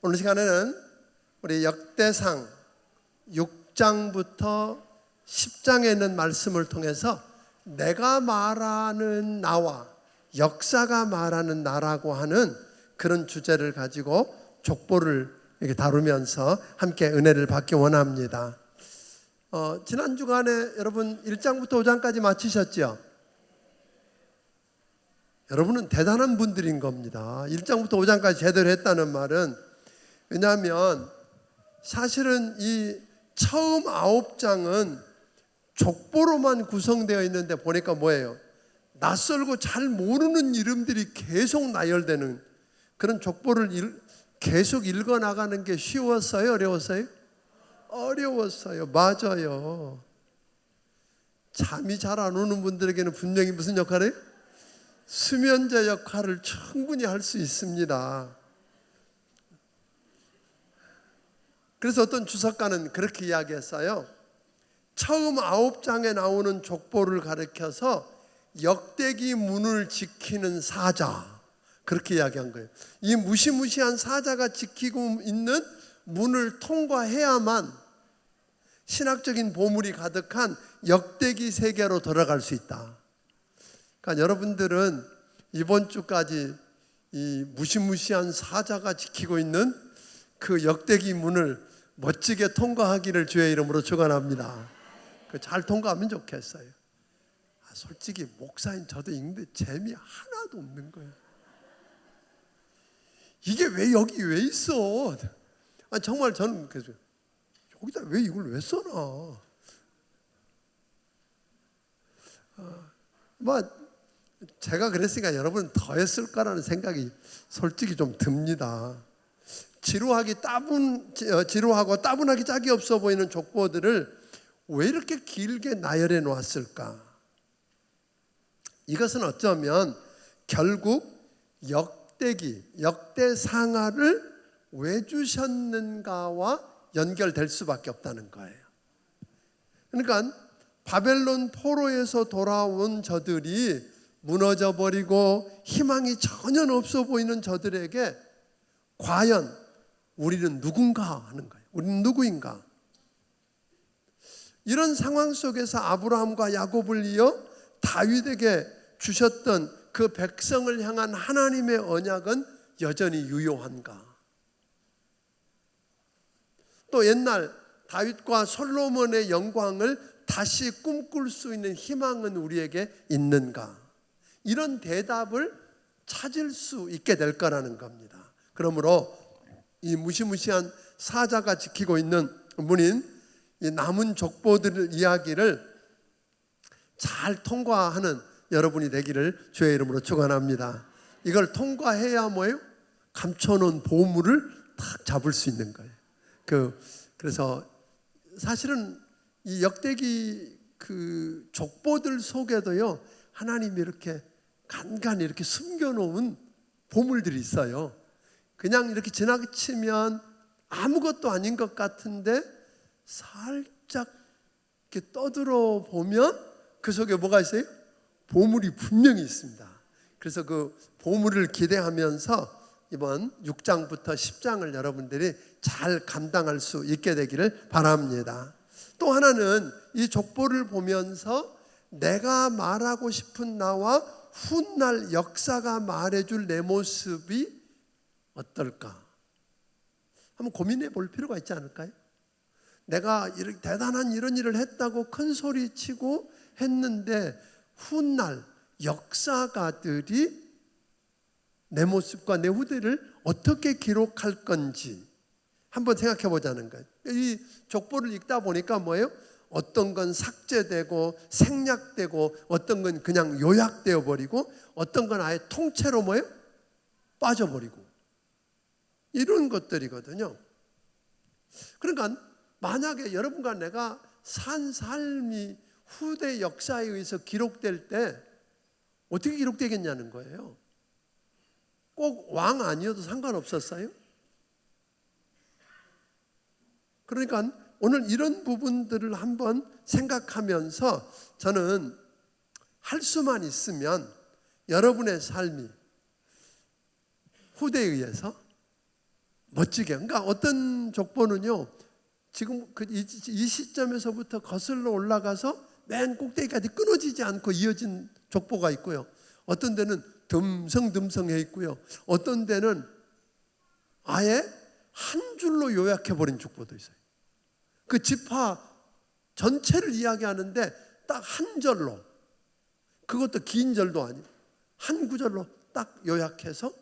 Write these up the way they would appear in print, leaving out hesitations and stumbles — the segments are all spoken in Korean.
오늘 시간에는 우리 역대상 6장부터 10장에 있는 말씀을 통해서 내가 말하는 나와 역사가 말하는 나라고 하는 그런 주제를 가지고 족보를 이렇게 다루면서 함께 은혜를 받기 원합니다. 지난 주간에 여러분 1장부터 5장까지 마치셨죠? 여러분은 대단한 분들인 겁니다. 1장부터 5장까지 제대로 했다는 말은, 왜냐하면 사실은 이 처음 9장은 족보로만 구성되어 있는데 보니까 뭐예요? 낯설고 잘 모르는 이름들이 계속 나열되는 그런 족보를 계속 읽어나가는 게 쉬웠어요? 어려웠어요? 어려웠어요. 맞아요. 잠이 잘 안 오는 분들에게는 분명히 무슨 역할이에요? 수면제 역할을 충분히 할 수 있습니다. 그래서 어떤 주석가는 그렇게 이야기했어요. 처음 9장에 나오는 족보를 가리켜서 역대기 문을 지키는 사자, 그렇게 이야기한 거예요. 이 무시무시한 사자가 지키고 있는 문을 통과해야만 신학적인 보물이 가득한 역대기 세계로 들어갈 수 있다. 그러니까 여러분들은 이번 주까지 이 무시무시한 사자가 지키고 있는 그 역대기 문을 멋지게 통과하기를 주의 이름으로 축원합니다. 잘 통과하면 좋겠어요. 솔직히 목사인 저도 읽는데 재미 하나도 없는 거예요. 이게 왜 여기 왜 있어? 정말 저는 그래서 여기다 왜 이걸 왜 써놔? 제가 그랬으니까 여러분은 더 했을 거라는 생각이 솔직히 좀 듭니다. 지루하고 따분하기 짝이 없어 보이는 족보들을 왜 이렇게 길게 나열해 놓았을까? 이것은 어쩌면 결국 역대상하를 왜 주셨는가와 연결될 수밖에 없다는 거예요. 그러니까 바벨론 포로에서 돌아온 저들이 무너져 버리고 희망이 전혀 없어 보이는 저들에게 과연 우리는 누군가 하는 거예요. 우리는 누구인가? 이런 상황 속에서 아브라함과 야곱을 이어 다윗에게 주셨던 그 백성을 향한 하나님의 언약은 여전히 유효한가? 또 옛날 다윗과 솔로몬의 영광을 다시 꿈꿀 수 있는 희망은 우리에게 있는가? 이런 대답을 찾을 수 있게 될 거라는 겁니다. 그러므로 이 무시무시한 사자가 지키고 있는 문인 이 남은 족보들 이야기를 잘 통과하는 여러분이 되기를 주의 이름으로 축원합니다. 이걸 통과해야 뭐예요? 감춰놓은 보물을 딱 잡을 수 있는 거예요. 그래서 사실은 이 역대기 그 족보들 속에도요, 하나님이 이렇게 간간히 이렇게 숨겨놓은 보물들이 있어요. 그냥 이렇게 지나치면 아무것도 아닌 것 같은데 살짝 이렇게 떠들어 보면 그 속에 뭐가 있어요? 보물이 분명히 있습니다. 그래서 그 보물을 기대하면서 이번 6장부터 10장을 여러분들이 잘 감당할 수 있게 되기를 바랍니다. 또 하나는 이 족보를 보면서 내가 말하고 싶은 나와 훗날 역사가 말해줄 내 모습이 어떨까? 한번 고민해 볼 필요가 있지 않을까요? 내가 이렇게 대단한 이런 일을 했다고 큰 소리 치고 했는데 훗날 역사가들이 내 모습과 내 후대를 어떻게 기록할 건지 한번 생각해 보자는 거예요. 이 족보를 읽다 보니까 뭐예요? 어떤 건 삭제되고 생략되고 어떤 건 그냥 요약되어 버리고 어떤 건 아예 통째로 뭐예요? 빠져버리고 이런 것들이거든요. 그러니까 만약에 여러분과 내가 산 삶이 후대 역사에 의해서 기록될 때 어떻게 기록되겠냐는 거예요. 꼭 왕 아니어도 상관없었어요? 그러니까 오늘 이런 부분들을 한번 생각하면서 저는 할 수만 있으면 여러분의 삶이 후대에 의해서 멋지게. 그러니까 어떤 족보는요, 지금 이 시점에서부터 거슬러 올라가서 맨 꼭대기까지 끊어지지 않고 이어진 족보가 있고요. 어떤 데는 듬성듬성해 있고요. 어떤 데는 아예 한 줄로 요약해버린 족보도 있어요. 그 지파 전체를 이야기하는데 딱 한 절로, 그것도 긴 절도 아니고 한 구절로 딱 요약해서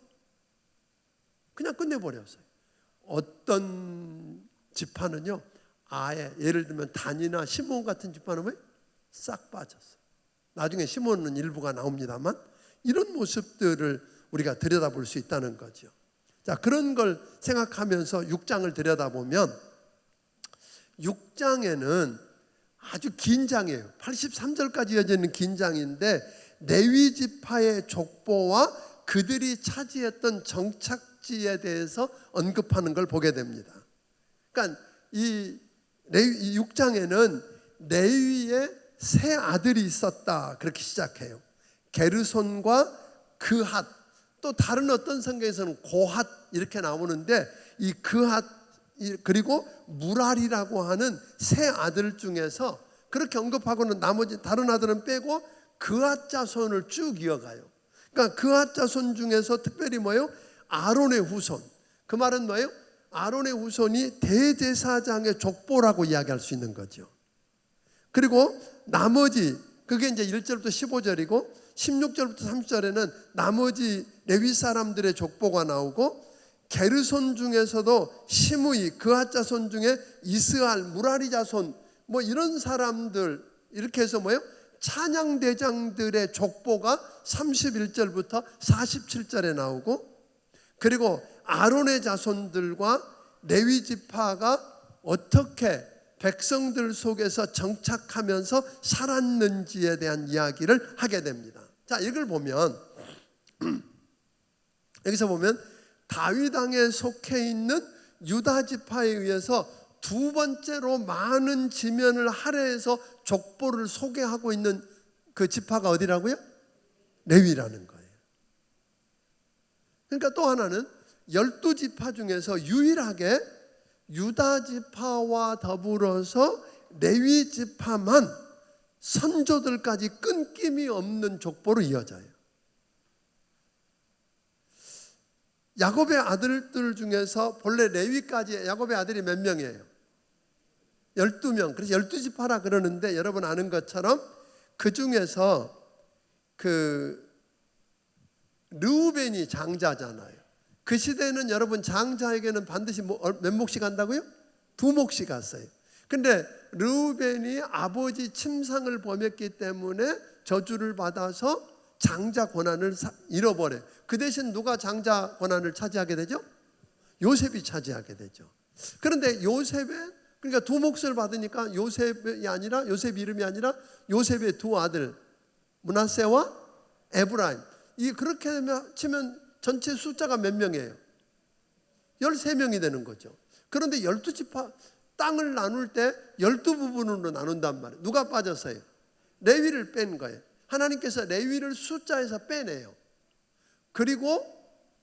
그냥 끝내버렸어요. 어떤 지파는요, 아예 예를 들면 단이나 시몬 같은 지파는 싹 빠졌어요. 나중에 시몬은 일부가 나옵니다만 이런 모습들을 우리가 들여다볼 수 있다는 거죠. 자, 그런 걸 생각하면서 6장을 들여다보면 6장에는 아주 긴 장이에요. 83절까지 이어지는 긴 장인데 레위 지파의 족보와 그들이 차지했던 정착지에 대해서 언급하는 걸 보게 됩니다. 그러니까 이 6장에는 레위의 세 아들이 있었다, 그렇게 시작해요. 게르손과 그핫, 또 다른 어떤 성경에서는 고핫 이렇게 나오는데 이 그핫 그리고 무랄이라고 하는 세 아들 중에서 그렇게 언급하고는 나머지 다른 아들은 빼고 그핫 자손을 쭉 이어가요. 그러니까 그핫 자손 중에서 특별히 뭐예요? 아론의 후손. 그 말은 뭐예요? 아론의 후손이 대제사장의 족보라고 이야기할 수 있는 거죠. 그리고 나머지, 그게 이제 1절부터 15절이고 16절부터 30절에는 나머지 레위 사람들의 족보가 나오고, 게르손 중에서도 시므이, 그핫 자손 중에 이스할, 무라리 자손, 뭐 이런 사람들, 이렇게 해서 뭐예요? 찬양 대장들의 족보가 31절부터 47절에 나오고, 그리고 아론의 자손들과 레위 지파가 어떻게 백성들 속에서 정착하면서 살았는지에 대한 이야기를 하게 됩니다. 자, 이걸 보면 여기서 보면 다윗 왕에 속해 있는 유다 지파에 의해서 두 번째로 많은 지면을 할애해서 족보를 소개하고 있는 그 지파가 어디라고요? 레위라는 거예요. 그러니까 또 하나는 12지파 중에서 유일하게 유다 지파와 더불어서 레위 지파만 선조들까지 끊김이 없는 족보로 이어져요. 야곱의 아들들 중에서 본래 레위까지 야곱의 아들이 몇 명이에요? 12명. 그래서 12지파라 그러는데 여러분 아는 것처럼 그 중에서 르우벤이 장자잖아요. 그 시대에는 여러분 장자에게는 반드시 몇 몫이 간다고요? 2몫이 갔어요. 근데 르우벤이 아버지 침상을 범했기 때문에 저주를 받아서 장자 권한을 잃어버려요. 그 대신 누가 장자 권한을 차지하게 되죠? 요셉이 차지하게 되죠. 그런데 요셉의, 그러니까 2몫을 받으니까 요셉 이름이 아니라 요셉의 2 아들 므낫세와 에브라임, 이 그렇게 치면 전체 숫자가 몇 명이에요? 13명이 되는 거죠. 그런데 12지파 땅을 나눌 때 12부분으로 나눈단 말이에요. 누가 빠졌어요? 레위를 뺀 거예요. 하나님께서 레위를 숫자에서 빼내요. 그리고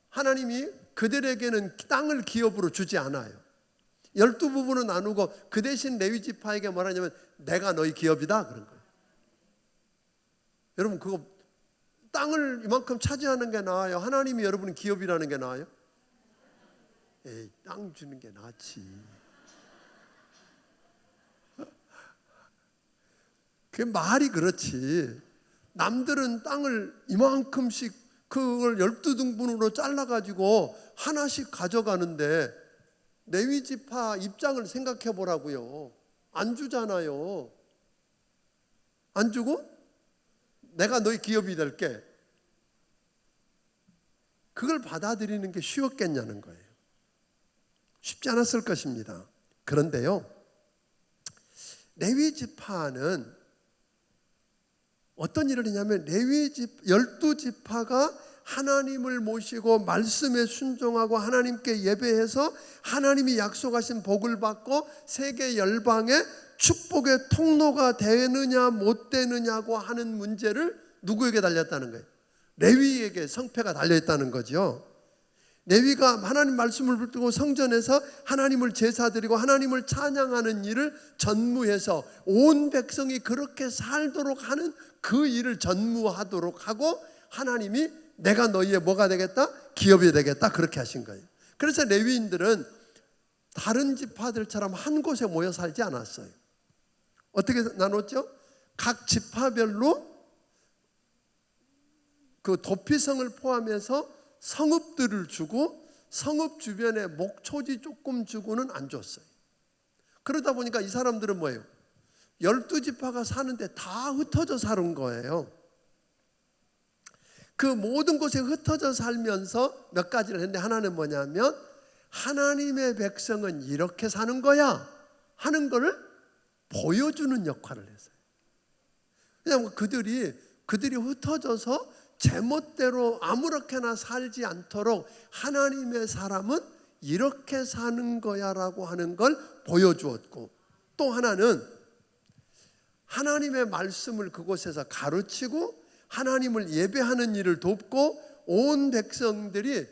하나님이 그들에게는 땅을 기업으로 주지 않아요. 12부분으로 나누고 그 대신 레위 지파에게 뭐라냐면 내가 너희 기업이다 그런 거예요. 여러분, 그거 땅을 이만큼 차지하는 게 나아요? 하나님이 여러분 기업이라는 게 나아요? 에이, 땅 주는 게 낫지. 그게 말이 그렇지. 남들은 땅을 이만큼씩 그걸 12등분으로 잘라가지고 하나씩 가져가는데 레위 지파 입장을 생각해 보라고요. 안 주잖아요. 안 주고 내가 너희 기업이 될게. 그걸 받아들이는 게 쉬웠겠냐는 거예요. 쉽지 않았을 것입니다. 그런데요, 레위 지파는 어떤 일을 했냐면 12지파가 하나님을 모시고 말씀에 순종하고 하나님께 예배해서 하나님이 약속하신 복을 받고 세계 열방의 축복의 통로가 되느냐 못 되느냐고 하는 문제를 누구에게 달렸다는 거예요? 레위에게 성패가 달려있다는 거죠. 레위가 하나님 말씀을 붙들고 성전에서 하나님을 제사드리고 하나님을 찬양하는 일을 전무해서 온 백성이 그렇게 살도록 하는 그 일을 전무하도록 하고, 하나님이 내가 너희의 뭐가 되겠다? 기업이 되겠다, 그렇게 하신 거예요. 그래서 레위인들은 다른 지파들처럼 한 곳에 모여 살지 않았어요. 어떻게 나눴죠? 각 지파별로 그 도피성을 포함해서 성읍들을 주고, 성읍 주변에 목초지 조금 주고는 안 줬어요. 그러다 보니까 이 사람들은 뭐예요? 12지파가 사는데 다 흩어져 사는 거예요. 그 모든 곳에 흩어져 살면서 몇 가지를 했는데, 하나는 뭐냐면 하나님의 백성은 이렇게 사는 거야 하는 것을 보여주는 역할을 했어요. 왜냐하면 그들이 흩어져서 제멋대로 아무렇게나 살지 않도록 하나님의 사람은 이렇게 사는 거야 라고 하는 걸 보여주었고, 또 하나는 하나님의 말씀을 그곳에서 가르치고 하나님을 예배하는 일을 돕고, 온 백성들이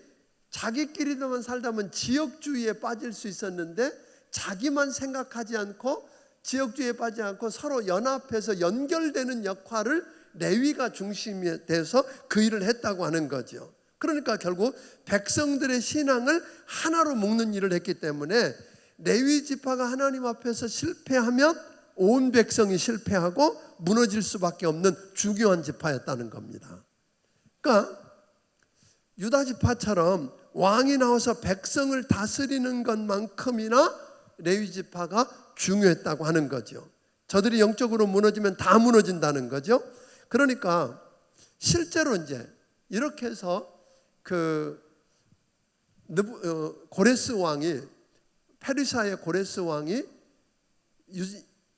자기끼리만 살다면 지역주의에 빠질 수 있었는데 자기만 생각하지 않고 지역주의에 빠지지 않고 서로 연합해서 연결되는 역할을 레위가 중심이 돼서 그 일을 했다고 하는 거죠. 그러니까 결국 백성들의 신앙을 하나로 묶는 일을 했기 때문에 레위 지파가 하나님 앞에서 실패하면 온 백성이 실패하고 무너질 수밖에 없는 중요한 지파였다는 겁니다. 그러니까 유다 지파처럼 왕이 나와서 백성을 다스리는 것만큼이나 레위 지파가 중요했다고 하는 거죠. 저들이 영적으로 무너지면 다 무너진다는 거죠. 그러니까 실제로 이제 이렇게 해서 고레스 왕이, 페르시아의 고레스 왕이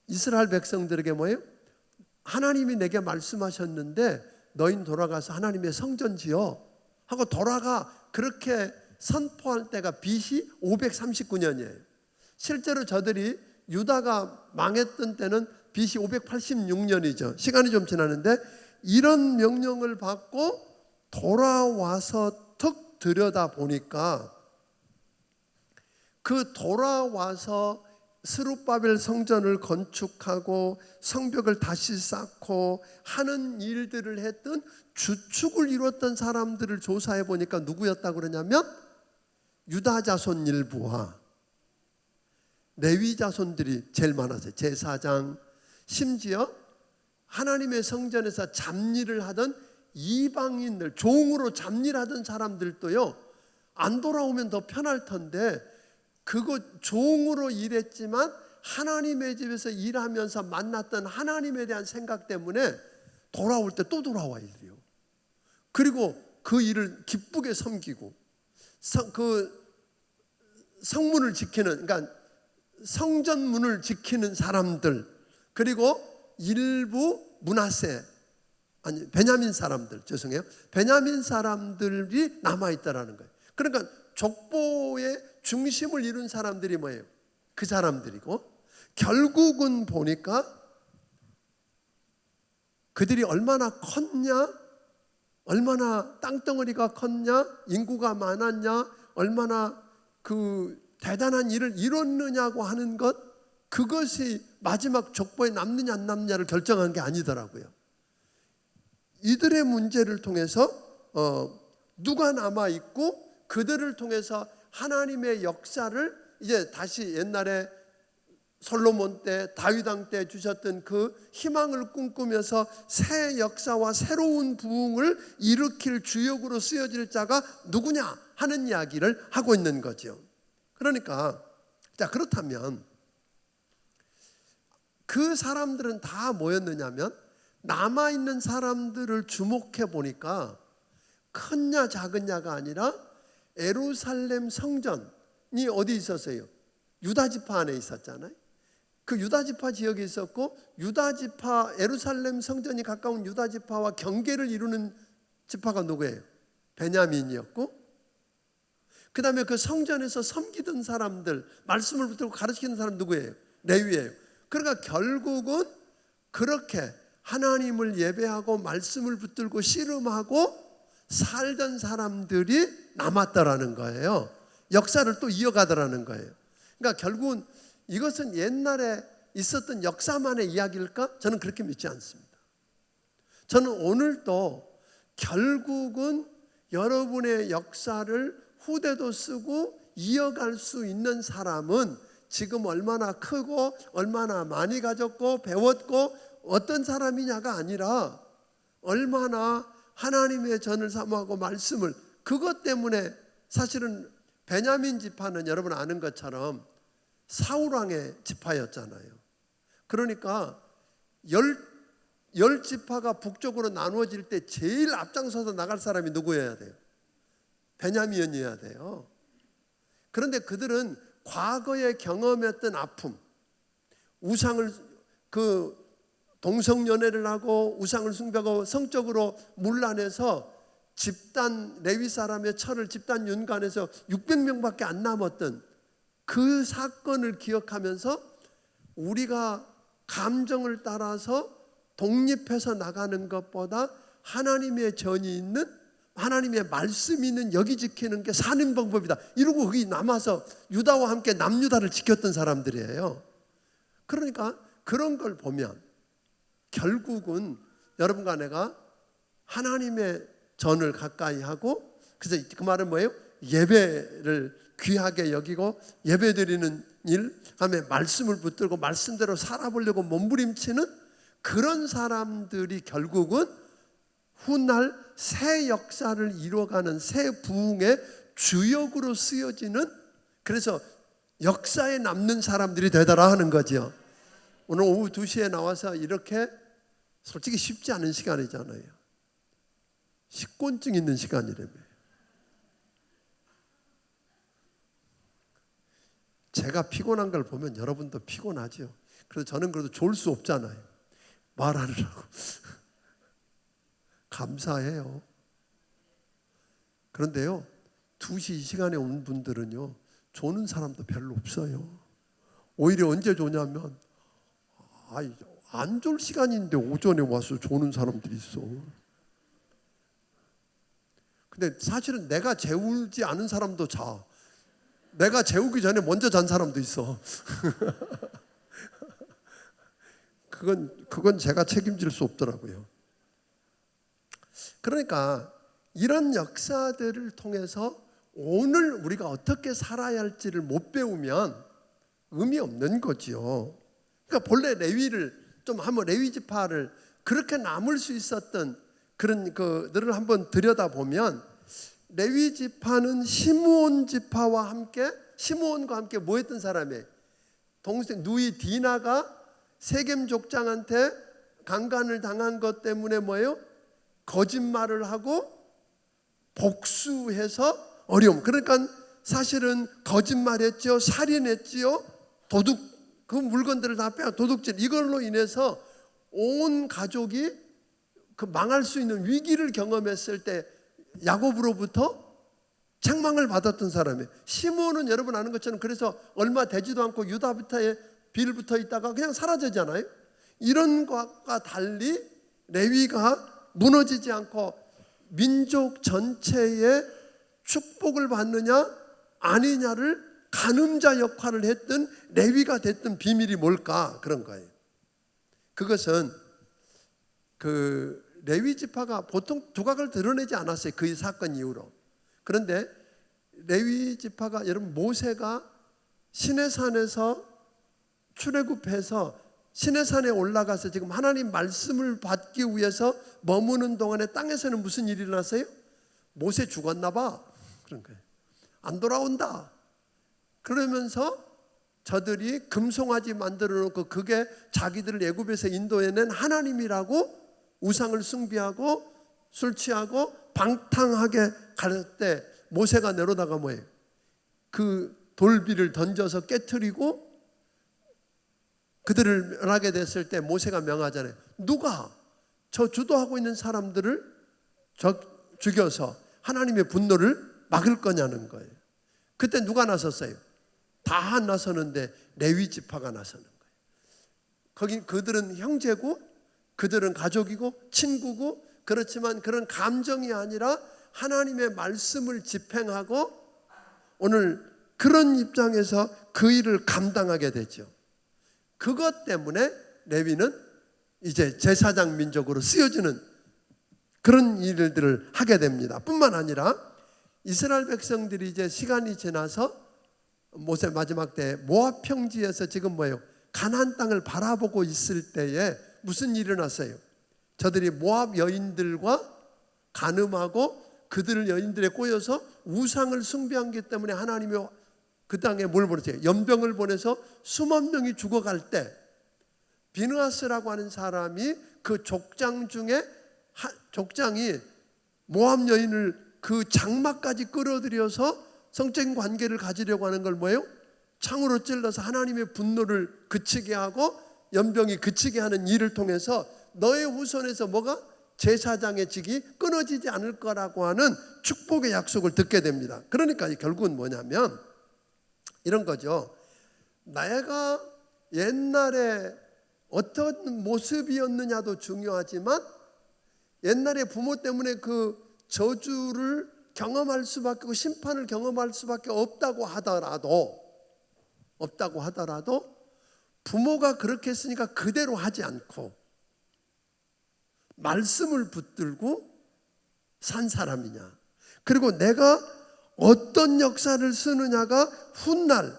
이스라엘 백성들에게 뭐예요? 하나님이 내게 말씀하셨는데 너희는 돌아가서 하나님의 성전 지어 하고 돌아가, 그렇게 선포할 때가 BC 539년이에요. 실제로 저들이 유다가 망했던 때는 BC 586년이죠. 시간이 좀 지났는데 이런 명령을 받고 돌아와서 턱 들여다 보니까, 그 돌아와서 스룹바벨 성전을 건축하고 성벽을 다시 쌓고 하는 일들을 했던 주축을 이뤘던 사람들을 조사해 보니까 누구였다고 그러냐면 유다 자손 일부와 레위 자손들이 제일 많았어요. 제사장, 심지어 하나님의 성전에서 잡일을 하던 이방인들, 종으로 잡일하던 사람들도요, 안 돌아오면 더 편할 텐데 그거 종으로 일했지만 하나님의 집에서 일하면서 만났던 하나님에 대한 생각 때문에 돌아올 때 또 돌아와야 돼요. 그리고 그 일을 기쁘게 섬기고, 그 성문을 지키는, 그러니까 성전문을 지키는 사람들, 그리고 일부 베냐민 사람들, 죄송해요, 베냐민 사람들이 남아있다라는 거예요. 그러니까 족보의 중심을 이룬 사람들이 뭐예요? 그 사람들이고, 결국은 보니까 그들이 얼마나 컸냐, 얼마나 땅덩어리가 컸냐, 인구가 많았냐, 얼마나 그 대단한 일을 이뤘느냐고 하는 것, 그것이 마지막 족보에 남느냐 안 남느냐를 결정한 게 아니더라고요. 이들의 문제를 통해서 누가 남아있고 그들을 통해서 하나님의 역사를 이제 다시 옛날에 솔로몬 때, 다윗 왕 때 주셨던 그 희망을 꿈꾸면서 새 역사와 새로운 부흥을 일으킬 주역으로 쓰여질 자가 누구냐 하는 이야기를 하고 있는 거죠. 그러니까 자, 그렇다면 그 사람들은 다 뭐였느냐면, 남아있는 사람들을 주목해 보니까 큰냐 작은냐가 아니라 예루살렘 성전이 어디 있었어요? 유다지파 안에 있었잖아요. 그 유다지파 지역에 있었고, 유다지파, 예루살렘 성전이 가까운 유다지파와 경계를 이루는 지파가 누구예요? 베냐민이었고, 그 다음에 그 성전에서 섬기던 사람들, 말씀을 붙들고 가르치는 사람 누구예요? 레위예요. 그러니까 결국은 그렇게 하나님을 예배하고 말씀을 붙들고 씨름하고 살던 사람들이 남았다라는 거예요. 역사를 또 이어가더라는 거예요. 그러니까 결국은 이것은 옛날에 있었던 역사만의 이야기일까? 저는 그렇게 믿지 않습니다. 저는 오늘도 결국은 여러분의 역사를 후대도 쓰고 이어갈 수 있는 사람은 지금 얼마나 크고 얼마나 많이 가졌고 배웠고 어떤 사람이냐가 아니라 얼마나 하나님의 전을 사모하고 말씀을, 그것 때문에 사실은 베냐민 지파는 여러분 아는 것처럼 사울왕의 지파였잖아요. 그러니까 열 지파가 북쪽으로 나누어질 때 제일 앞장서서 나갈 사람이 누구여야 돼요? 베냐민이어야 돼요. 그런데 그들은 과거에 경험했던 아픔, 우상을 동성연애를 하고 우상을 숭배하고 성적으로 문란해서 집단 레위 사람의 철을 집단 윤관해서 600명밖에 안 남았던 그 사건을 기억하면서 우리가 감정을 따라서 독립해서 나가는 것보다 하나님의 전이 있는, 하나님의 말씀이 있는 여기 지키는 게 사는 방법이다 이러고 거기 남아서 유다와 함께 남유다를 지켰던 사람들이에요. 그러니까 그런 걸 보면 결국은 여러분과 내가 하나님의 전을 가까이 하고, 그래서 그 말은 뭐예요? 예배를 귀하게 여기고 예배드리는 일, 그다음에 말씀을 붙들고 말씀대로 살아보려고 몸부림치는 그런 사람들이 결국은 훗날 새 역사를 이뤄가는 새 부흥의 주역으로 쓰여지는, 그래서 역사에 남는 사람들이 되더라 하는 거죠. 오늘 오후 2시에 나와서 이렇게 솔직히 쉽지 않은 시간이잖아요. 식곤증 있는 시간이라며. 제가 피곤한 걸 보면 여러분도 피곤하죠. 그래서 저는 그래도 좋을 수 없잖아요. 말하느라고. 감사해요. 그런데요, 2시 이 시간에 온 분들은요, 조는 사람도 별로 없어요. 오히려 언제 조냐면 안 졸 시간인데 오전에 와서 조는 사람들이 있어. 근데 사실은 내가 재우지 않은 사람도 자. 내가 재우기 전에 먼저 잔 사람도 있어. 그건 제가 책임질 수 없더라고요. 그러니까 이런 역사들을 통해서 오늘 우리가 어떻게 살아야 할지를 못 배우면 의미 없는 거죠. 그러니까 본래 레위를 좀 한번 레위 지파를 그렇게 남을 수 있었던 그런 그들을 한번 들여다보면, 레위 지파는 시므온 지파와 함께, 시므온과 함께 뭐 했던 사람이에요? 동생 누이 디나가 세겜 족장한테 강간을 당한 것 때문에 뭐예요? 거짓말을 하고 복수해서 어려움. 그러니까 사실은 거짓말했죠, 살인했지요, 도둑, 그 물건들을 다 빼앗아 도둑질, 이걸로 인해서 온 가족이 그 망할 수 있는 위기를 경험했을 때 야곱으로부터 책망을 받았던 사람이에요. 시므온은 여러분 아는 것처럼 그래서 얼마 되지도 않고 유다부터에 빌붙어 있다가 그냥 사라지잖아요. 이런 것과 달리 레위가 무너지지 않고 민족 전체의 축복을 받느냐 아니냐를 가늠자 역할을 했던 레위가 됐던 비밀이 뭘까? 그런 거예요. 그것은 그 레위 지파가 보통 두각을 드러내지 않았어요. 그 사건 이후로. 그런데 레위 지파가, 여러분 모세가 시내산에서 출애굽해서 시내산에 올라가서 지금 하나님 말씀을 받기 위해서 머무는 동안에 땅에서는 무슨 일이 일어났어요? 모세 죽었나 봐. 그런 거예요. 안 돌아온다. 그러면서 저들이 금송아지 만들어 놓고 그게 자기들을 애굽에서 인도해낸 하나님이라고 우상을 숭배하고 술 취하고 방탕하게 갈 때 모세가 내려다가 뭐예요? 그 돌비를 던져서 깨트리고 그들을 멸하게 됐을 때 모세가 명하잖아요. 누가 저 주도하고 있는 사람들을 죽여서 하나님의 분노를 막을 거냐는 거예요. 그때 누가 나섰어요? 다 나서는데 레위 지파가 나서는 거예요. 거기 그들은 형제고 그들은 가족이고 친구고, 그렇지만 그런 감정이 아니라 하나님의 말씀을 집행하고 오늘 그런 입장에서 그 일을 감당하게 되죠. 그것 때문에 레위는 이제 제사장 민족으로 쓰여지는 그런 일들을 하게 됩니다. 뿐만 아니라 이스라엘 백성들이 이제 시간이 지나서 모세 마지막 때 모압 평지에서 지금 뭐예요? 가나안 땅을 바라보고 있을 때에 무슨 일이 일어났어요? 저들이 모압 여인들과 간음하고 그들 여인들에 꼬여서 우상을 숭배한 것 때문에 하나님이 그 땅에 뭘 보냈어요? 연병을 보내서 수만 명이 죽어갈 때 비느하스라고 하는 사람이 그 족장 중에 족장이 모압 여인을 그 장막까지 끌어들여서 성적인 관계를 가지려고 하는 걸 뭐예요? 창으로 찔러서 하나님의 분노를 그치게 하고 연병이 그치게 하는 일을 통해서 너의 후손에서 뭐가? 제사장의 직이 끊어지지 않을 거라고 하는 축복의 약속을 듣게 됩니다. 그러니까 결국은 뭐냐면 이런 거죠. 내가 옛날에 어떤 모습이었느냐도 중요하지만 옛날에 부모 때문에 그 저주를 경험할 수밖에 없고 심판을 경험할 수밖에 없다고 하더라도 부모가 그렇게 했으니까 그대로 하지 않고 말씀을 붙들고 산 사람이냐, 그리고 내가 어떤 역사를 쓰느냐가 훗날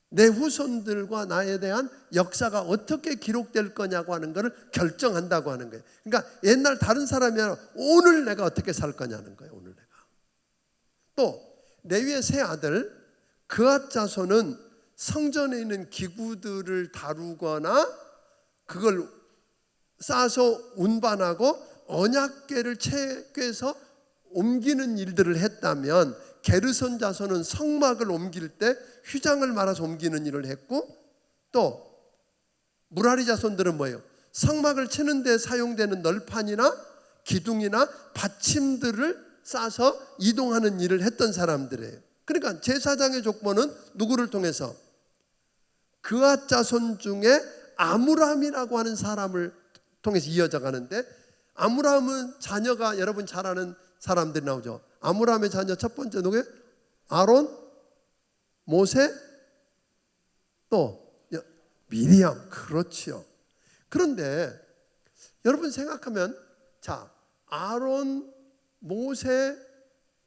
내 후손들과 나에 대한 역사가 어떻게 기록될 거냐고 하는 것을 결정한다고 하는 거예요. 그러니까 옛날 다른 사람이 아니라 오늘 내가 어떻게 살 거냐는 거예요. 오늘 내가. 또 레위의 세 아들 그앗 자손은 성전에 있는 기구들을 다루거나 그걸 싸서 운반하고 언약궤를 채께서 옮기는 일들을 했다면 게르손 자손은 성막을 옮길 때 휘장을 말아서 옮기는 일을 했고, 또 무라리 자손들은 뭐예요? 성막을 치는 데 사용되는 널판이나 기둥이나 받침들을 싸서 이동하는 일을 했던 사람들이에요. 그러니까 제사장의 족보는 누구를 통해서? 그앗 자손 중에 아므람이라고 하는 사람을 통해서 이어져 가는데, 아므람은 자녀가 여러분 잘 아는 사람들이 나오죠. 아므람의 자녀 첫 번째 누구예요? 아론, 모세, 또 미리암. 그렇지요. 그런데 여러분 생각하면, 자, 아론, 모세,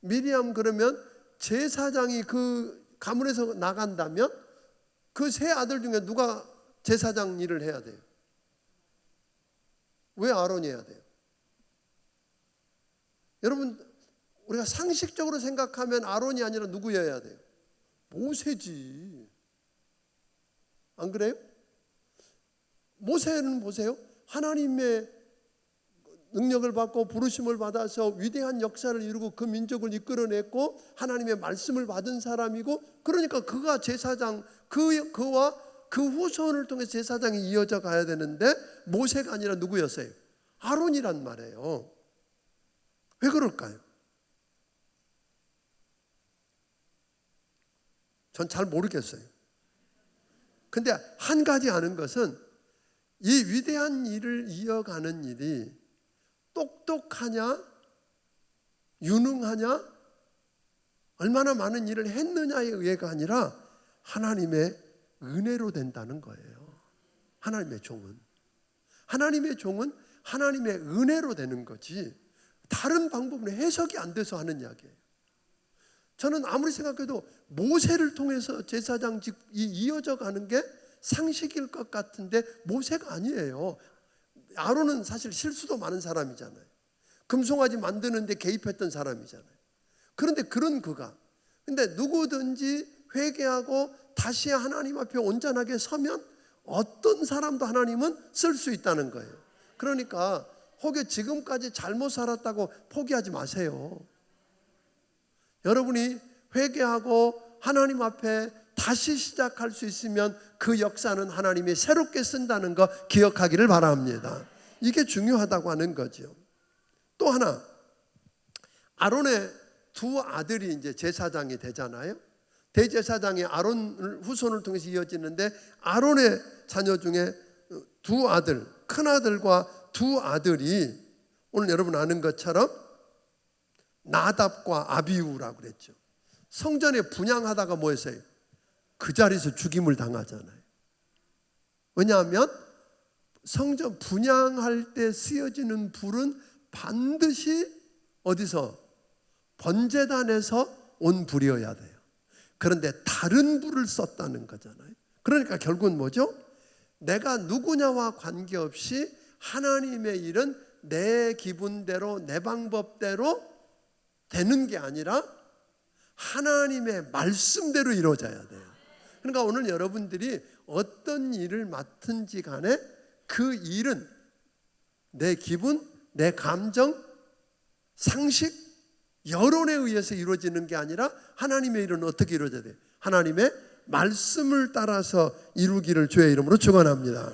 미리암, 그러면 제사장이 그 가문에서 나간다면 그 세 아들 중에 누가 제사장 일을 해야 돼요? 왜 아론이 해야 돼요? 여러분, 우리가 상식적으로 생각하면 아론이 아니라 누구여야 돼요? 모세지. 안 그래요? 모세는 보세요. 하나님의 능력을 받고 부르심을 받아서 위대한 역사를 이루고 그 민족을 이끌어냈고 하나님의 말씀을 받은 사람이고, 그러니까 그가 제사장, 그와 그 후손을 통해 제사장이 이어져 가야 되는데 모세가 아니라 누구였어요? 아론이란 말이에요. 왜 그럴까요? 전 잘 모르겠어요. 근데 한 가지 아는 것은 이 위대한 일을 이어가는 일이 똑똑하냐, 유능하냐, 얼마나 많은 일을 했느냐에 의해가 아니라 하나님의 은혜로 된다는 거예요. 하나님의 종은 하나님의 은혜로 되는 거지 다른 방법으로 해석이 안 돼서 하는 이야기예요. 저는 아무리 생각해도 모세를 통해서 제사장직이 이어져 가는 게 상식일 것 같은데 모세가 아니에요. 아론은 사실 실수도 많은 사람이잖아요. 금송아지 만드는데 개입했던 사람이잖아요. 그런데 그런 그가, 근데 누구든지 회개하고 다시 하나님 앞에 온전하게 서면 어떤 사람도 하나님은 쓸 수 있다는 거예요. 그러니까 혹여 지금까지 잘못 살았다고 포기하지 마세요. 여러분이 회개하고 하나님 앞에 다시 시작할 수 있으면 그 역사는 하나님이 새롭게 쓴다는 거 기억하기를 바랍니다. 이게 중요하다고 하는 거죠. 또 하나, 아론의 두 아들이 이제 제사장이 되잖아요. 대제사장이 아론 후손을 통해서 이어지는데 아론의 자녀 중에 두 아들, 큰 아들과 두 아들이 오늘 여러분 아는 것처럼 나답과 아비후라고 그랬죠. 성전에 분향하다가 뭐 했어요? 그 자리에서 죽임을 당하잖아요. 왜냐하면 성전 분향할 때 쓰여지는 불은 반드시 어디서? 번제단에서 온 불이어야 돼요. 그런데 다른 불을 썼다는 거잖아요. 그러니까 결국은 뭐죠? 내가 누구냐와 관계없이 하나님의 일은 내 기분대로 내 방법대로 되는 게 아니라 하나님의 말씀대로 이루어져야 돼요. 그러니까 오늘 여러분들이 어떤 일을 맡은지 간에 그 일은 내 기분, 내 감정, 상식, 여론에 의해서 이루어지는 게 아니라 하나님의 일은 어떻게 이루어져야 돼요? 하나님의 말씀을 따라서 이루기를 주의 이름으로 축원합니다.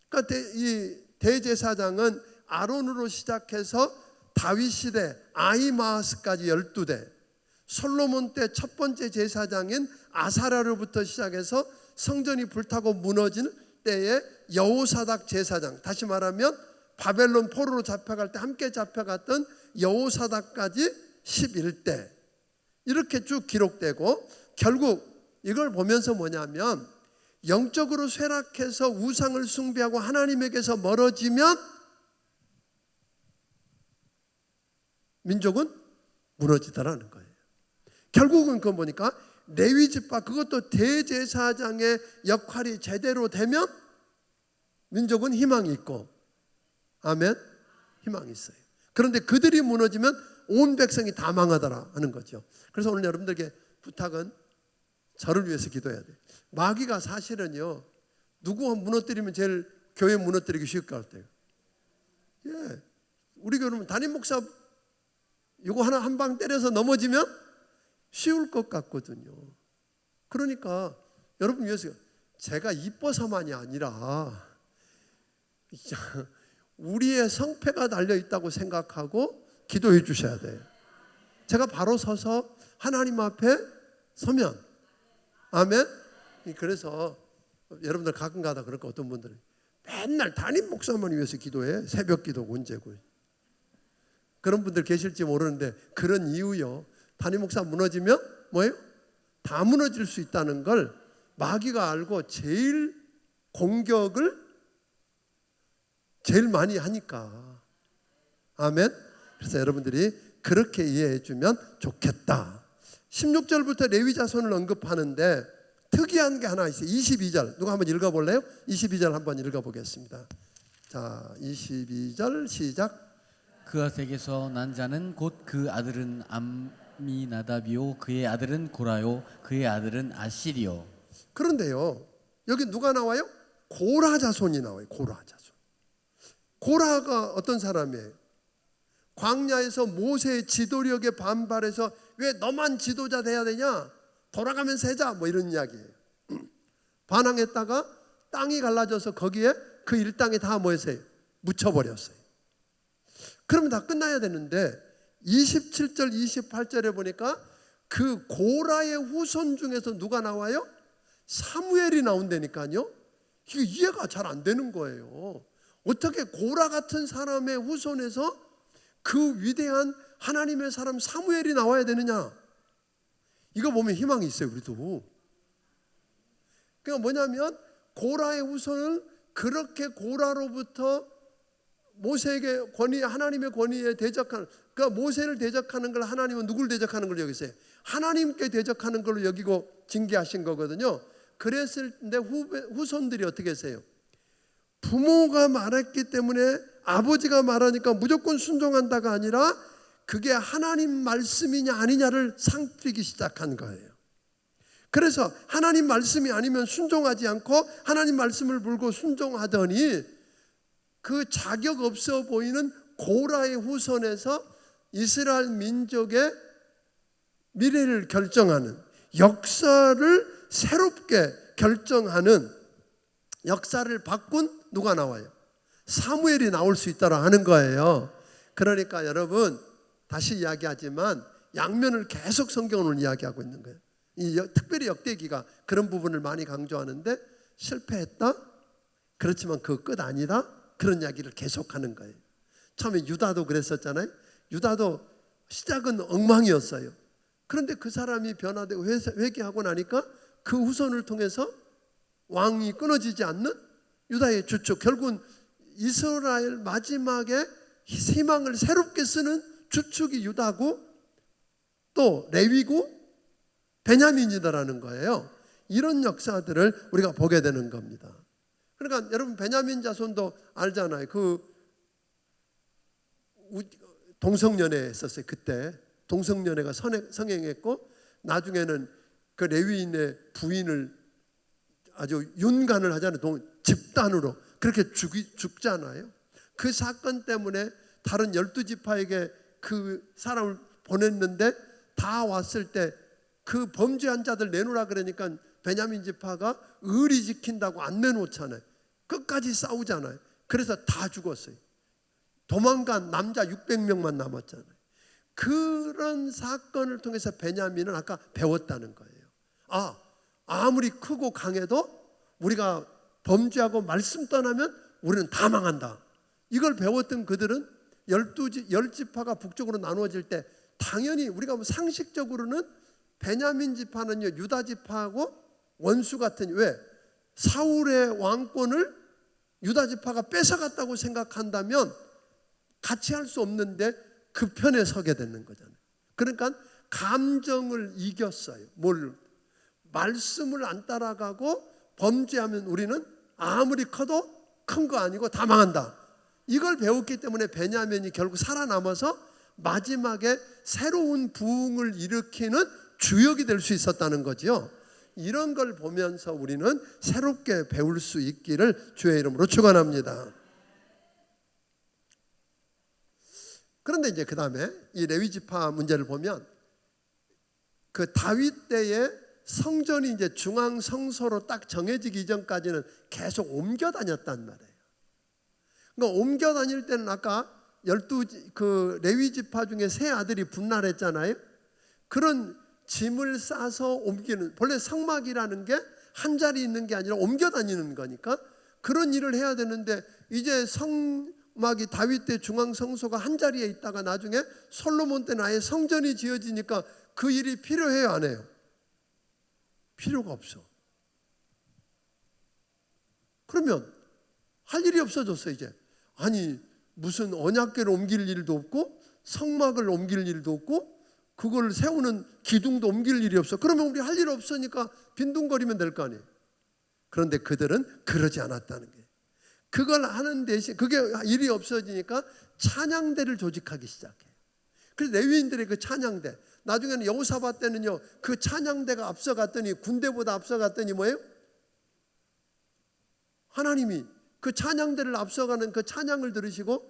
그러니까 이 대제사장은 아론으로 시작해서 다윗 시대 아히마아스까지 12대, 솔로몬 때 첫 번째 제사장인 아사랴로부터 시작해서 성전이 불타고 무너지는 때에 여호사닥 제사장, 다시 말하면 바벨론 포로로 잡혀갈 때 함께 잡혀갔던 여호사닥까지 11대, 이렇게 쭉 기록되고, 결국 이걸 보면서 뭐냐면 영적으로 쇠락해서 우상을 숭배하고 하나님에게서 멀어지면 민족은 무너지더라는 거예요. 결국은 그거 보니까 레위지파, 그것도 대제사장의 역할이 제대로 되면 민족은 희망이 있고, 아멘, 희망이 있어요. 그런데 그들이 무너지면 온 백성이 다 망하더라 하는 거죠. 그래서 오늘 여러분들에게 부탁은 저를 위해서 기도해야 돼요. 마귀가 사실은요, 누구 무너뜨리면 제일 교회 무너뜨리기 쉬울 것 같아요. 예, 우리 교회는 담임 목사 이거 하나 한 방 때려서 넘어지면 쉬울 것 같거든요. 그러니까 여러분 위해서, 제가 이뻐서만이 아니라 우리의 성패가 달려있다고 생각하고 기도해 주셔야 돼요. 제가 바로 서서 하나님 앞에 서면, 아멘. 그래서 여러분들 가끔가다 그럴 거, 어떤 분들은 맨날 담임 목사만 위해서 기도해, 새벽 기도가 언제고, 그런 분들 계실지 모르는데, 그런 이유요, 담임 목사 무너지면 뭐예요? 다 무너질 수 있다는 걸 마귀가 알고 제일 공격을 제일 많이 하니까, 아멘. 그래서 여러분들이 그렇게 이해해 주면 좋겠다. 16절부터 레위 자손을 언급하는데 특이한 게 하나 있어요. 22절 누가 한번 읽어볼래요? 22절 한번 읽어보겠습니다. 자, 22절 시작. 그아색에서 난 자는 곧 그 아들은 암미나답이요 그의 아들은 고라요 그의 아들은 아실이요. 그런데요, 여기 누가 나와요? 고라 자손이 나와요. 고라 자손. 고라가 어떤 사람이에요? 광야에서 모세의 지도력에 반발해서 왜 너만 지도자 돼야 되냐? 돌아가면서 해자, 뭐 이런 이야기예요. 반항했다가 땅이 갈라져서 거기에 그 일당에 다 뭐 했어요? 묻혀버렸어요. 그러면 다 끝나야 되는데 27절 28절에 보니까 그 고라의 후손 중에서 누가 나와요? 사무엘이 나온다니까요. 이게 이해가 잘 안 되는 거예요. 어떻게 고라 같은 사람의 후손에서 그 위대한 하나님의 사람 사무엘이 나와야 되느냐? 이거 보면 희망이 있어요, 우리도. 그러니까 뭐냐면 고라의 후손은 그렇게 고라로부터 모세에게 권위, 하나님의 권위에 대적하는, 그러니까 모세를 대적하는 걸 하나님은 누굴 대적하는 걸로 여기세요? 하나님께 대적하는 걸로 여기고 징계하신 거거든요. 그랬을 때 후손들이 어떻게 했어요? 부모가 말했기 때문에, 아버지가 말하니까 무조건 순종한다가 아니라 그게 하나님 말씀이냐 아니냐를 상뜨리기 시작한 거예요. 그래서 하나님 말씀이 아니면 순종하지 않고 하나님 말씀을 물고 순종하더니 그 자격 없어 보이는 고라의 후손에서 이스라엘 민족의 미래를 결정하는, 역사를 새롭게 결정하는, 역사를 바꾼 누가 나와요? 사무엘이 나올 수 있다라 하는 거예요. 그러니까 여러분, 다시 이야기하지만 양면을 계속 성경을 이야기하고 있는 거예요. 특별히 역대기가 그런 부분을 많이 강조하는데, 실패했다? 그렇지만 그 끝 아니다? 그런 이야기를 계속하는 거예요. 처음에 유다도 그랬었잖아요. 유다도 시작은 엉망이었어요. 그런데 그 사람이 변화되고 회개하고 나니까 그 후손을 통해서 왕이 끊어지지 않는 유다의 주축, 결국은 이스라엘 마지막에 희망을 새롭게 쓰는 주축이 유다고 또 레위고 베냐민이다라는 거예요. 이런 역사들을 우리가 보게 되는 겁니다. 그러니까 여러분 베냐민 자손도 알잖아요. 그 동성연애 했었어요. 그때 동성연애가 성행했고 나중에는 그 레위인의 부인을 아주 윤간을 하잖아요. 집단으로 그렇게 죽잖아요. 그 사건 때문에 다른 12지파에게 그 사람을 보냈는데 다 왔을 때 그 범죄한 자들 내놓으라 그러니까 베냐민 지파가 의리 지킨다고 안 내놓잖아요. 끝까지 싸우잖아요. 그래서 다 죽었어요. 도망간 남자 600명만 남았잖아요. 그런 사건을 통해서 베냐민은 아까 배웠다는 거예요. 아무리 크고 강해도 우리가 범죄하고 말씀 떠나면 우리는 다 망한다. 이걸 배웠던 그들은 10지파가 북쪽으로 나누어질 때 당연히 우리가 상식적으로는 베냐민 지파는요 유다 지파하고 원수 같은, 왜? 사울의 왕권을 유다 지파가 뺏어갔다고 생각한다면 같이 할 수 없는데 그 편에 서게 되는 거잖아요. 그러니까 감정을 이겼어요. 말씀을 안 따라가고 범죄하면 우리는 아무리 커도 큰 거 아니고 다 망한다. 이걸 배웠기 때문에 베냐민이 결국 살아남아서 마지막에 새로운 부흥을 일으키는 주역이 될 수 있었다는 거죠. 이런 걸 보면서 우리는 새롭게 배울 수 있기를 주의 이름으로 축원합니다. 그런데 이제 그 다음에 이 레위 지파 문제를 보면 그 다윗 때에 성전이 이제 중앙 성소로 딱 정해지기 이전까지는 계속 옮겨 다녔단 말이에요. 그러니까 옮겨 다닐 때는 아까 12 그 레위 지파 중에 세 아들이 분날했잖아요. 그런 짐을 싸서 옮기는, 본래 성막이라는 게 한 자리 있는 게 아니라 옮겨 다니는 거니까 그런 일을 해야 되는데 이제 성막이 다윗 때 중앙 성소가 한 자리에 있다가 나중에 솔로몬 때는 아예 성전이 지어지니까 그 일이 필요해요, 안 해요? 필요가 없어. 그러면 할 일이 없어졌어 이제. 아니 무슨 언약궤를 옮길 일도 없고 성막을 옮길 일도 없고 그걸 세우는 기둥도 옮길 일이 없어. 그러면 우리 할 일 없으니까 빈둥거리면 될 거 아니에요. 그런데 그들은 그러지 않았다는 거예요. 그걸 하는 대신 그게 일이 없어지니까 찬양대를 조직하기 시작해요. 그래서 레위인들의 그 찬양대, 나중에는 여호사밧 때는요 그 찬양대가 앞서갔더니, 군대보다 앞서갔더니 뭐예요? 하나님이 그 찬양대를 앞서가는 그 찬양을 들으시고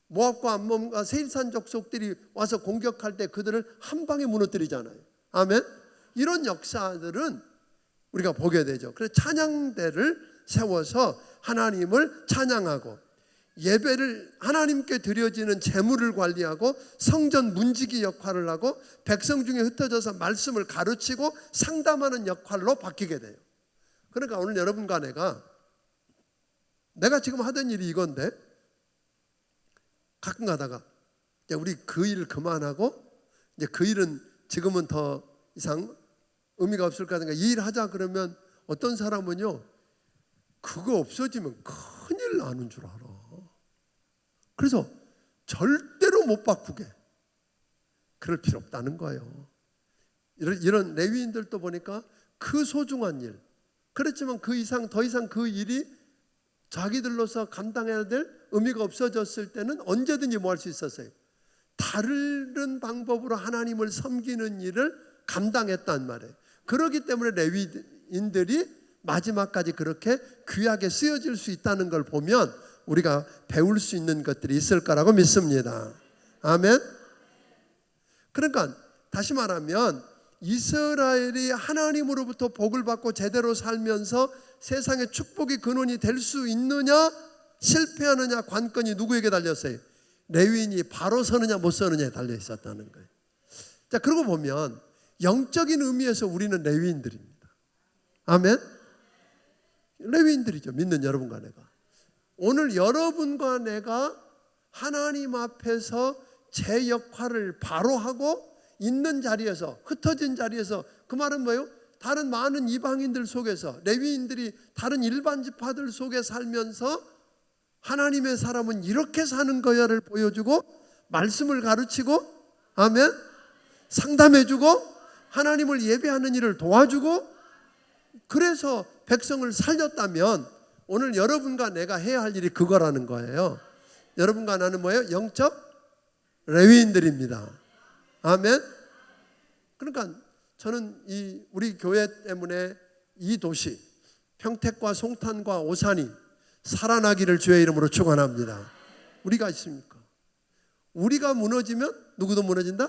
모압과 암몬과 세일산 족속들이 와서 공격할 때 그들을 한 방에 무너뜨리잖아요. 아멘. 이런 역사들은 우리가 보게 되죠. 그래서 찬양대를 세워서 하나님을 찬양하고 예배를, 하나님께 드려지는 제물을 관리하고 성전 문지기 역할을 하고 백성 중에 흩어져서 말씀을 가르치고 상담하는 역할로 바뀌게 돼요. 그러니까 오늘 여러분과 내가 지금 하던 일이 이건데 가끔 가다가 이제 우리 그 일 그만하고 이제 그 일은 지금은 더 이상 의미가 없을까 하니까 이 일 하자 그러면 어떤 사람은요 그거 없어지면 큰일 나는 줄 알아. 그래서 절대로 못 바꾸게. 그럴 필요 없다는 거예요. 이런 레위인들도 보니까 그 소중한 일, 그렇지만 그 이상 더 이상 그 일이 자기들로서 감당해야 될 의미가 없어졌을 때는 언제든지 뭐 할 수 있었어요. 다른 방법으로 하나님을 섬기는 일을 감당했단 말이에요. 그렇기 때문에 레위인들이 마지막까지 그렇게 귀하게 쓰여질 수 있다는 걸 보면 우리가 배울 수 있는 것들이 있을 거라고 믿습니다. 아멘. 그러니까 다시 말하면 이스라엘이 하나님으로부터 복을 받고 제대로 살면서 세상의 축복의 근원이 될 수 있느냐 실패하느냐 관건이 누구에게 달렸어요? 레위인이 바로 서느냐 못 서느냐에 달려 있었다는 거예요. 자, 그러고 보면 영적인 의미에서 우리는 레위인들입니다. 아멘. 레위인들이죠. 믿는 여러분과 내가. 오늘 여러분과 내가 하나님 앞에서 제 역할을 바로 하고 있는 자리에서, 흩어진 자리에서, 그 말은 뭐예요? 다른 많은 이방인들 속에서, 레위인들이 다른 일반 지파들 속에 살면서 하나님의 사람은 이렇게 사는 거야를 보여주고 말씀을 가르치고, 아멘, 상담해주고 하나님을 예배하는 일을 도와주고, 그래서 백성을 살렸다면 오늘 여러분과 내가 해야 할 일이 그거라는 거예요. 여러분과 나는 뭐예요? 영적 레위인들입니다. 아멘. 그러니까 저는 우리 교회 때문에 이 도시 평택과 송탄과 오산이 살아나기를 주의 이름으로 축원합니다. 우리가 있습니까? 우리가 무너지면 누구도 무너진다?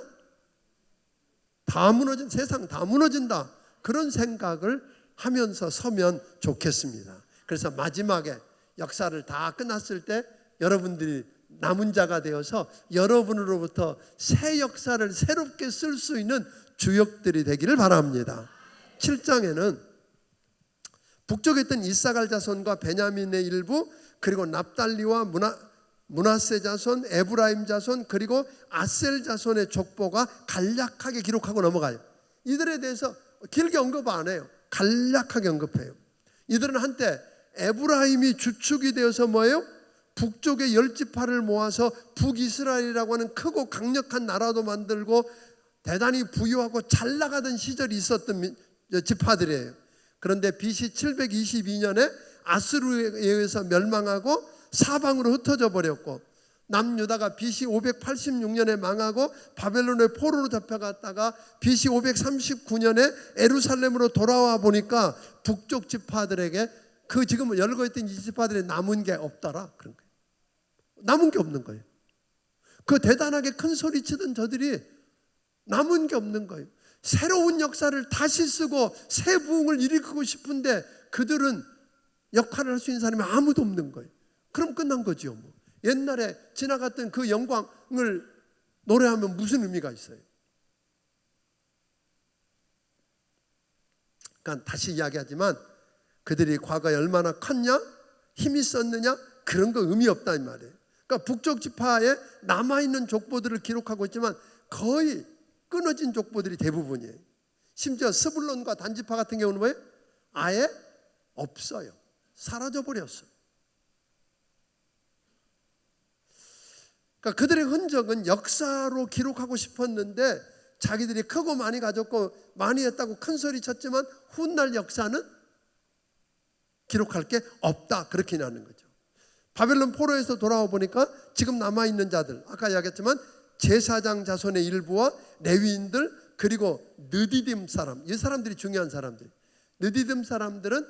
다 무너진, 세상 다 무너진다. 그런 생각을 하면서 서면 좋겠습니다. 그래서 마지막에 역사를 다 끝났을 때 여러분들이 남은 자가 되어서 여러분으로부터 새 역사를 새롭게 쓸 수 있는 주역들이 되기를 바랍니다. 7장에는 북쪽에 있던 이사갈 자손과 베냐민의 일부, 그리고 납달리와 므낫세 자손, 에브라임 자손, 그리고 아셀 자손의 족보가 간략하게 기록하고 넘어가요. 이들에 대해서 길게 언급 안 해요. 간략하게 언급해요. 이들은 한때 에브라임이 주축이 되어서 뭐예요? 북쪽의 10지파를 모아서 북이스라엘이라고 하는 크고 강력한 나라도 만들고 대단히 부유하고 잘 나가던 시절이 있었던 지파들이에요. 그런데 BC 722년에 아수르에 의해서 멸망하고 사방으로 흩어져 버렸고, 남유다가 BC 586년에 망하고 바벨론의 포로로 잡혀갔다가 BC 539년에 에루살렘으로 돌아와 보니까 북쪽 지파들에게 그 지금 열고 있던 이 지파들이 남은 게 없더라. 그런 거예요. 남은 게 없는 거예요. 그 대단하게 큰 소리 치던 저들이 남은 게 없는 거예요. 새로운 역사를 다시 쓰고 새 부흥을 일으키고 싶은데 그들은 역할을 할 수 있는 사람이 아무도 없는 거예요. 그럼 끝난 거죠. 뭐. 옛날에 지나갔던 그 영광을 노래하면 무슨 의미가 있어요? 그러니까 다시 이야기하지만 그들이 과거에 얼마나 컸냐, 힘이 있었느냐, 그런 거 의미 없다 이 말이에요. 그러니까 북쪽 지파에 남아있는 족보들을 기록하고 있지만 거의 끊어진 족보들이 대부분이에요. 심지어 스불론과 단지파 같은 경우는 뭐예요? 아예 없어요. 사라져버렸어요. 그러니까 그들의 흔적은 역사로 기록하고 싶었는데 자기들이 크고 많이 가졌고 많이 했다고 큰 소리 쳤지만 훗날 역사는 기록할 게 없다, 그렇게 나는 거죠. 바벨론 포로에서 돌아와 보니까 지금 남아있는 자들, 아까 이야기했지만 제사장 자손의 일부와 레위인들, 그리고 느디딤 사람, 이 사람들이 중요한 사람들. 느디딤 사람들은